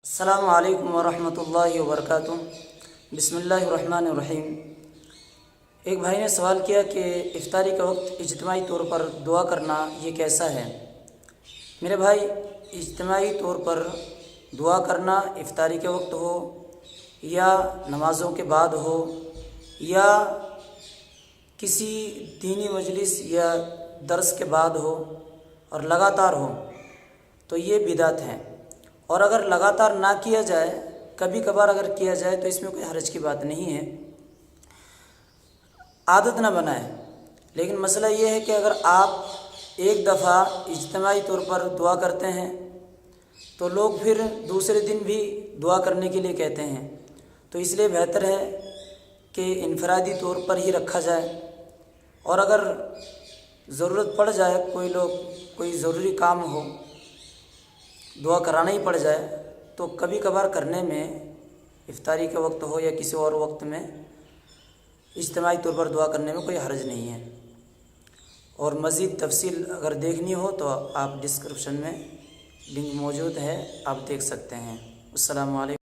السلام علیکم ورحمۃ اللہ وبرکاتہ۔ بسم اللہ الرحمن الرحیم۔ ایک بھائی نے سوال کیا کہ افطاری کا وقت اجتماعی طور پر دعا کرنا یہ کیسا ہے؟ میرے بھائی، اجتماعی طور پر دعا کرنا افطاری کے وقت ہو یا نمازوں کے بعد ہو یا کسی دینی مجلس یا درس کے بعد ہو اور لگاتار ہو تو یہ بدعت ہے، اور اگر لگاتار نہ کیا جائے، کبھی کبھار اگر کیا جائے تو اس میں کوئی حرج کی بات نہیں ہے، عادت نہ بنائے۔ لیکن مسئلہ یہ ہے کہ اگر آپ ایک دفعہ اجتماعی طور پر دعا کرتے ہیں تو لوگ پھر دوسرے دن بھی دعا کرنے کے لیے کہتے ہیں، تو اس لیے بہتر ہے کہ انفرادی طور پر ہی رکھا جائے، اور اگر ضرورت پڑ جائے، کوئی ضروری کام ہو، دعا کرانا ہی پڑ جائے، تو کبھی کبھار کرنے میں، افطاری کے وقت ہو یا کسی اور وقت میں، اجتماعی طور پر دعا کرنے میں کوئی حرج نہیں ہے۔ اور مزید تفصیل اگر دیکھنی ہو تو آپ ڈسکرپشن میں لنک موجود ہے، آپ دیکھ سکتے ہیں۔ السلام علیکم۔